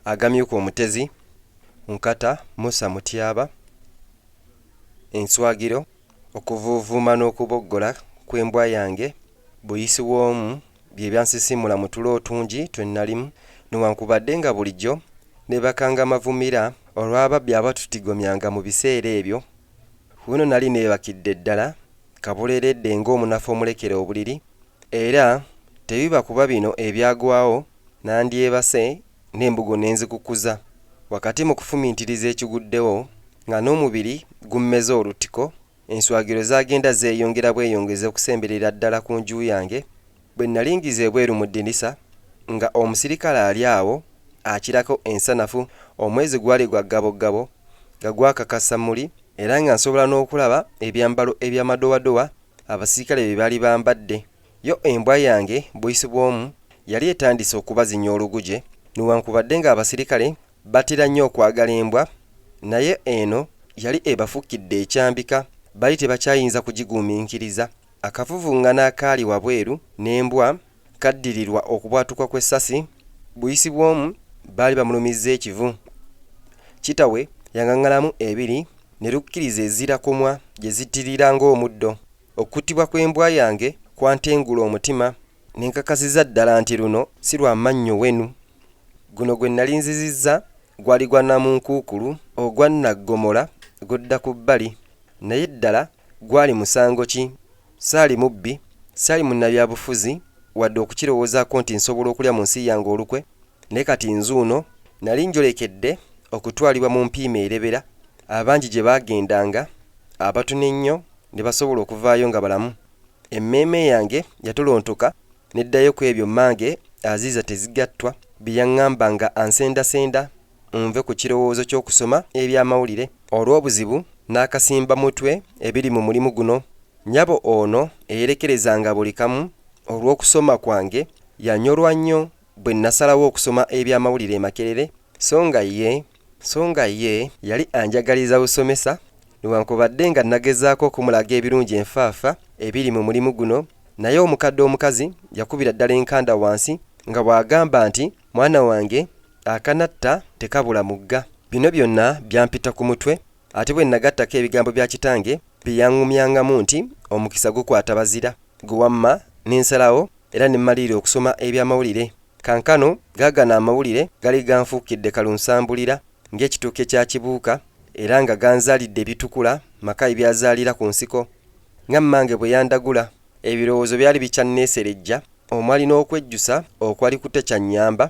agamyuka omutezi, nkata, Musa Mutyaba, enswagiro, okuvuuvuma n'okuboggola kw'embwa yange, buyisi w'omu, bye byansisimula mu tulo otungi twe nnalimu, newankubadde nga bulijjo ne bakanga mavumira olw'ababbi abatutigomyanga mu biseera ebyo. Buno nali neebakidde ddala, kabuleredde ng'omunafu omulekera obuliri, era tebiba kuba bino ebyagwawo nandyebase n'embugo nenzikukuza. Wakati mu kufumiitiriza ekiguddewo nga n'omubiri gummeze olutiko, enswagiro zagenda zeeyongera bweyongeza okusemberera ddala ku nju yange. Bwe nalingiza ebweru mu ddinisa nga omusirikale ali awo akirako ensanafu, omwezi gwali gwa ggabogabo nga gwakakasa muli, era nga nsobola n'okulaba ebyambalo eby'amadowadowa abasirikale bye baali bambadde. Yo embwa yange buyisi bw'omu yali etandise okubazinya oluguje, newankubadde nga abasirikale batera nnyo okwagala embwa, naye eno yali ebafukidde ekyambika, bali tebakyayinza kugiguumiikiriza. Akavuvuŋŋana akaali wabweru n'embwa kaddirirwa okubwatuka kw'essasi. Buyisi bw'omu baali bamulumizza ekivu. Kitawe yangaŋŋalamu ebiri ne lukkiriza ezirakumwa gye zittirira ng'omuddo. Okuttibwa kw'embwa yange kwantengula omutima, ne nkakasiza ddala nti luno si lwa mannyo wenu. Guno gwe nali nzizizza gwali gwa namunkuukulu ogwa naggomola gudda ku bbali, naye ddala gwali musango ki? Saali mubbi, saali munnabyabufuzi wadde okukirowoozaako nti nsobola okulya mu nsi yange olukwe, ne kati nzuuno nali njolekedde okutwalibwa mu mpiima erebera. Abangi gye baagendanga abatono ennyo ne basobola okuvaayo nga balamu. Emmeeme yange yatolontoka neddayo ku ebyo mmange aziiza tezigattwa bye yaŋŋamba nga ansendasenda nve ku kirowoozo ky'okusoma ebyamawulire olw'obuzibu n'akasimba mutwe ebiri mu mulimu guno. Nnyabo ono eyerekerezanga buli kamu olw'okusoma kwange yanyolwa nnyo bwe nasalawo okusoma ebyamawulire e Makerere, so nga ye yali anjagaliza busomesa, newankubadde nga nagezaako okumulaga ebirungi enfaafa ebiri mu mulimu guno, naye omukadde omukazi yakubira ddala enkanda wansi nga bw'agamba nti mwana wange akanatta tekabula mugga. Bino byonna byampita ku mutwe, ate bwe nagattako ebigambo bya kitange bye yaŋŋumyangamu nti omukisa gukwata bazira gwe wamma, n'ensalawo era ne mmalirira okusoma ebyamawulire. Kankano gaagano amawulire gali ganfuukidde kalunsambulira ng'ekituuke kya kibuuka, era nga ganzaalidde ebitukula maka ebyazaalira ku nsiko. Nga mmange bwe yandagula, ebirowoozo byali bikyanneeserejja, omwali n'okwejjusa okwali kutekyannyamba.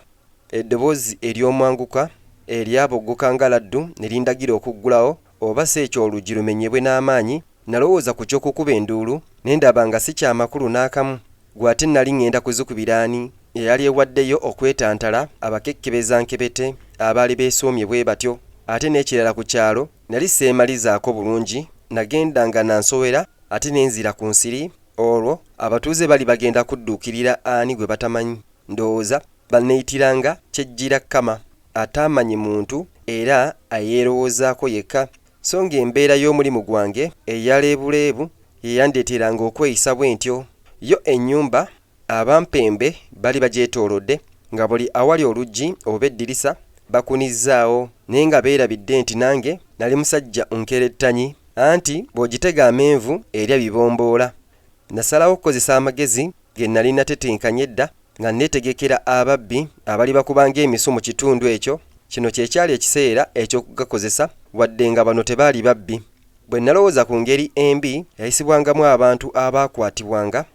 Eddoboozi ery'omwanguka eryaboggoka nga laddu ne lindagira okuggulawo oba si ekyo oluggi lumenyebwe n'amaanyi. Nalowooza ku ky'okukuba enduulu ne ndaba nga si kyamakulu n'akamu. Gwe ate nali ŋŋenda kuzikubira ani? Eyali ewaddeyo okwetantala abakekkebeza nkebete abaali beesoomye bwe batyo. Ate n'ekirala ku kyalo nali seemalizaako bulungi, nagendanga nansowera ate nenzira ku nsiri. Olwo abatuuze bali bagenda kudduukirira ani gwe batamanyi. Ndowooza banneeyitiranga kyejjira Kama, ataamanyi muntu era ayeerowoozaako yekka. So ng'embeera y'omulimu gwange eyaleebuleebu yeyandeeteranga okweyisa bwe ntyo. Yo ennyumba abampembe bali bagyetoolodde, nga buli awali oluggi oba eddirisa bakunizzaawo, naye nga beerabidde nti nange nali musajja nkerettanyi, anti bw'ogitega amenvu erya bibomboola. Nasalawo okukozesa amagezi ge nali natetenkanye edda nga neetegekera ababbi abali bakubanga emisu mu kitundu ekyo. Kino kye kyali ekiseera eky'okugakozesa, wadde nga bano tebaali babbi. Bwe nalowooza ku ngeri embi yayisibwangamu abantu abaakwatibwanga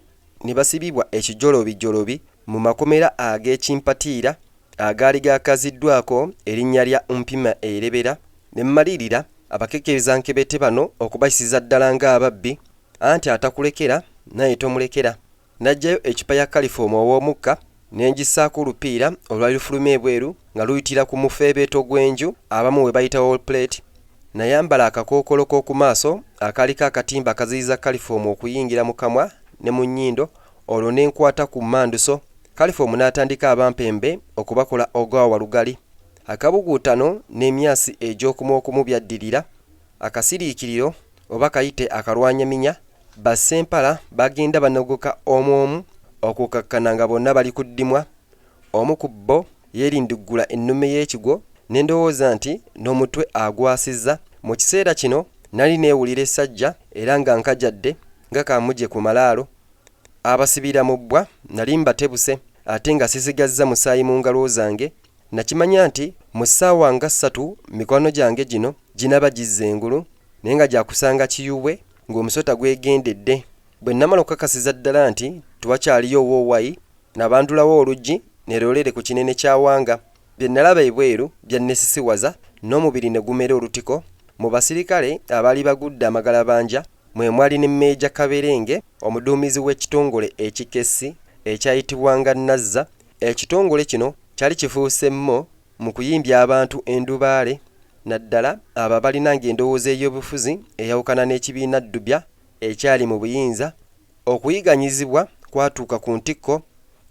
ne basibibwa ekijolobijolobi mu makomera ag'ekimpatiira agaali gaakaziddwako erinnya lya Mpima erebera, ne mmalirira abakekkeriza nkebete bano okubayisiza ddala ng'ababbi, anti atakulekera naye tomulekera. Najjayo ekipa ya kalifomu ow'omukka ne ngissaako olupiira olwali lufuluma ebweru nga luyitira ku mufeebeeto gw'enju abamu we bayita wall plate. Nayambala akakookolo k'oku maaso akaaliko akatimba akaziyiza kalifomu okuyingira mu kamwa ne mu nnyindo, olwo ne nkwata ku mmanduso. Kalifomu n'atandika abampembe okubakola ogwa walugali. Akabuguutano n'emyasi egy'okumu okumu byaddirira. Akasiriikiriro oba kayite akalwanyaminya, bassempala bagenda banogoka omu omu okukakkana nga bonna bali ku ddimwa. Omu ku bo yeerindiggula ennume y'ekigo ne ndowooza nti n'omutwe agwasizza. Mu kiseera kino nali neewulira essajja era nga nkajadde nga kaamugye ku malaalo. Abasibira mu bbwa nali mbatebuse ate nga sisigazza musaayi mu ngalo zange. Nakimanya nti mu ssaawa nga 3 mikono gyange gino ginaba gizza engulu naye nga gyakusanga kiyuwe ng'omusota gwegendedde. Bwe namala okukakasiza ddala nti tewakyaliyo woowayi nabandulawo oluggi ne loolere ku kinene kya Wanga. Bye nalaba ebweru byannesisiwaza n'omubiri ne gumera olutiko. Mu basirikale abaali bagudde amagalabanja mwe mwali ne Meeja Kaberenge, omuduumizi w'ekitongole ekikessi ekyayitibwanga Nazza. Ekitongole kino kyali kifuusemmo mu kuyimbya abantu endubaale, naddala abo abalinanga endowooza ey'obufuzi eyawukana n'ekibiina Ddubya ekyali mu buyinza. Okuyiganyizibwa kwatuuka ku ntikko.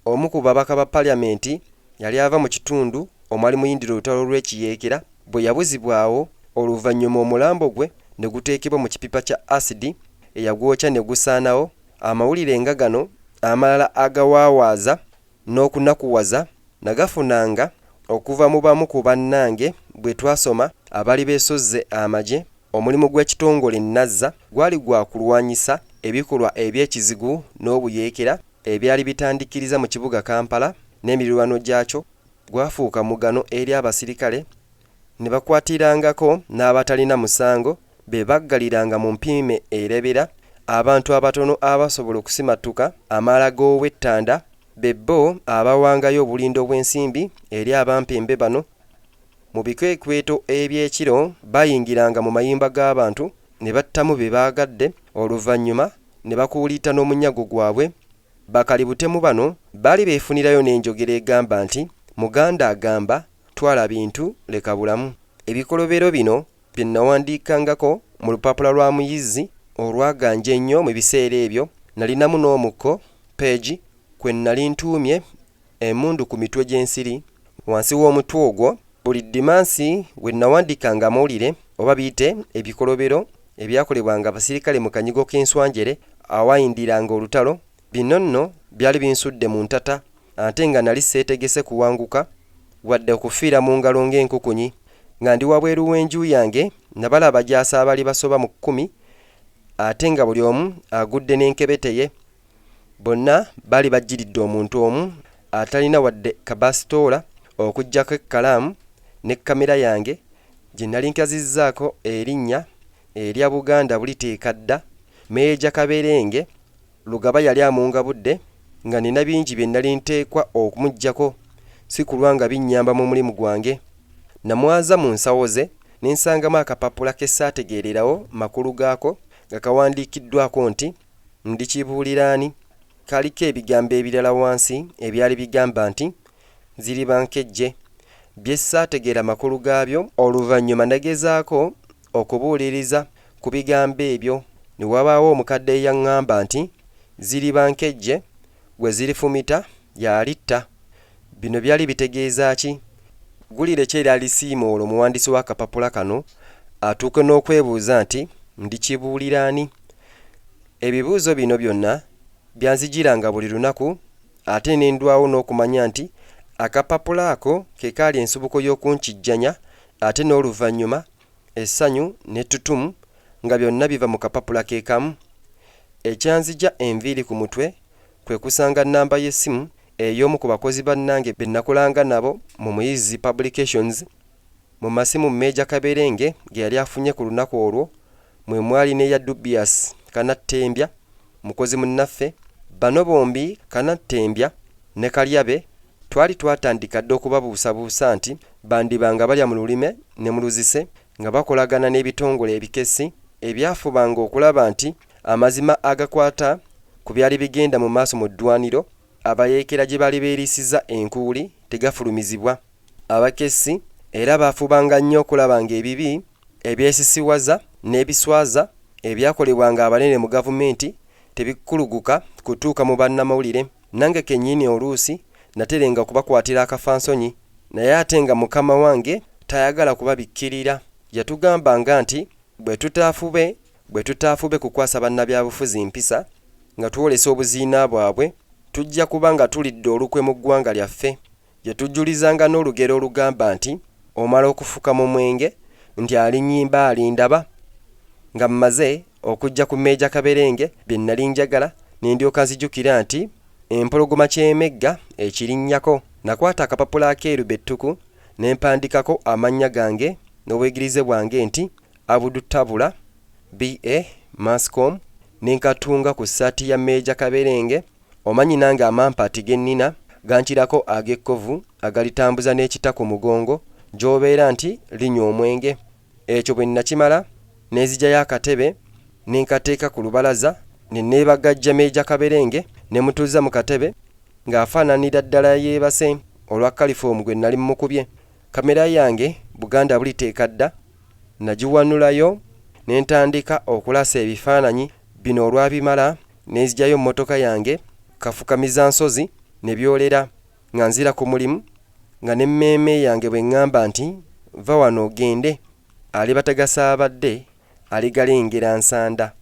Omu ku babaka ba Paliamenti yali ava mu kitundu omwali muyindira olutalo lw'ekiyeekera. Bwe yabuzibwawo, oluvannyuma omulambo gwe ne guteekebwa mu kipipa kya asidi eyagwokya ne gusaanawo. Amawulire nga gano amalala agawaawaaza n'okunakuwaza nagafunanga okuva mu bamu ku bannange bwe twasoma abaali beesozze amagye. Omulimu gw'ekitongole Nazza gwali gwa kulwanyisa ebikolwa eby'ekizigu n'obuyeekera ebyali bitandikiriza mu kibuga Kampala n'emirirwano gyakyo. Gwafuuka mugano eri abasirikale ne bakwatirangako n'abatalina musango be baggaliranga mu mpiime erebera abantu abatono abasobola okusimattuka amala g'ow'ettanda, be bo abawangayo obulindo bw'ensimbi eri abampembe bano. Mu bikwekweto eby'ekiro bayingiranga mu mayumba g'abantu ne battamu be baagadde, oluvannyuma ne bakuulita n'omunyago gwabwe. Bakalibutemu bano baali beefunirayo n'enjogera egamba nti Muganda agamba twala bintu leka bulamu. Ebikolobero bino bye nawandiikangako mu lupapula lwa muyizzi olwaganja ennyo mu biseera ebyo. Nalinamu n'omukko peegi kwe nali ntuumye emmundu ku mitwe gy'ensiri. Wansi w'omutwe ogwo buli dimansi we nawandiikanga amawulire oba biyite ebikolobero ebyakolebwanga abasirikale mu kanyigo k'enswanjere awayindiranga olutalo. Bino nno byali binsudde mu ntata ate nga nali seetegese kuwanguka wadde okufiira mu ngalo ng'enkukunyi. Nga ndi wabweru w'enju yange nabala abajaasi abaali basoba mu 10 ate nga buli omu agudde n'enkebete ye. Bonna baali bajjiridde omuntu omu atalina wadde kabasitoola okuggyako ekkalaamu ne kamera yange gye nali nkazizzaako erinnya erya Buganda buliteeka dda. Meeja Kaberenge Lugaba yali amungabudde nga nina bingi bye nali nteekwa okumuggyako, si kulwa nga binnyamba mu mulimu gwange. Namwaza mu nsawo ze ne nsangamu akapapula ke saategeererawo makulu gaako nga kawandiikiddwako nti ndi kibuuliraani. Kaliko ebigambo ebirala wansi ebyali bigamba nti ziri bankejje, bye saategeera makulu gaabyo. Oluvannyuma nagezaako okubuuliriza ku bigambo ebyo ne wabaawo omukadde eyaŋŋamba nti ziri bankejje gwe zirifumita yalitta. Bino byali bitegeeza ki? Gulire kyera alisiima olwo omuwandiisi w'akapapula kano atuuke n'okwebuuza nti ndi kibuuliraani. Ebibuuzo bino byonna byanzijiranga buli lunaku ate ne ndwawo n'okumanya nti akapapula ako ke kaali ensibuko y'okunkijjanya ate n'oluvannyuma essanyu n'ettutumu nga byonna biva mu kapapula ke kamu. Ekyanzija enviiri ku mutwe kwe kusanga nnamba y'essimu ey'omu ku bakozi bannange be nakolanga nabo mu Muyizzi Publications. Mu masimu Meeja Kaberenge ge yali afunye ku lunaku olwo mwe mwali n'eya Dubious Kanattembya, mukozi munnaffe. Bano bombi Kanattembya ne Kalyabe twali twatandika dde okubabuusabuusa nti bandibanga balya mu lulime ne mu luzise nga bakolagana n'ebitongole ebikessi ebyafubanga okulaba nti amazima agakwata ku byali bigenda mu maaso mu ddwaniro abayeekera gye bali beerisiza enkuuli tegafulumizibwa. Abakessi era baafubanga nnyo okulaba ng'ebibi ebyesisiwaza n'ebiswaza ebyakolebwanga abanene mu gavumenti tebikuluguka kutuuka mu bannamawulire. Nange kennyini oluusi naterenga okubakwatira akafansonyi, naye ate nga mukama wange tayagala kubabikkirira. Yatugambanga nti bwe tutaafube kukwasa bannabyabufuzi mpisa nga twolesa obuziina bwabwe, tujja kuba nga tulidde olukwe mu ggwanga lyaffe. yatujulizanga n'olugero olugamba nti omala okufuka mu mwenge nti alinnyimba alindaba nga mmaze okujja ku Meeja Kaberenge bye nnali njagala ne ndyoka nzijukira nti empologoma ky'emegga ekirinnyako. Nakwata akapapula akeeru bettuku ne mpandikako amannya gange n'obuyigirize bwange nti Abudutabula BA Mascom ne nkatunga ku ssaati ya Meeja Kaberenge. Omanyi nange amampaati ge nnina gankirako ag'ekkovu agalitambuza n'ekita ku mugongo gy'obeera nti linywa omwenge. Ekyo bwe nnakimala ne nzigyayo akatebe ne nkateeka ku lubalaza ne neebagajja Meeja Kaberenge ne mutuuza mu katebe ng'afaananira ddala yeebase olwa kalifoomu gwe nnali mukubye. Kamera yange Buganda buliteeka dda nagiwanulayo ne ntandika okulasa ebifaananyi bino. Olwabimala ne nzigyayo mmotoka yange kafukamiza nsozi ne byolera nga nzira ku mulimu nga n'emmeeme yange bwe ŋŋamba nti va wano ogende, aliba tagasaabadde aligalengera nsanda.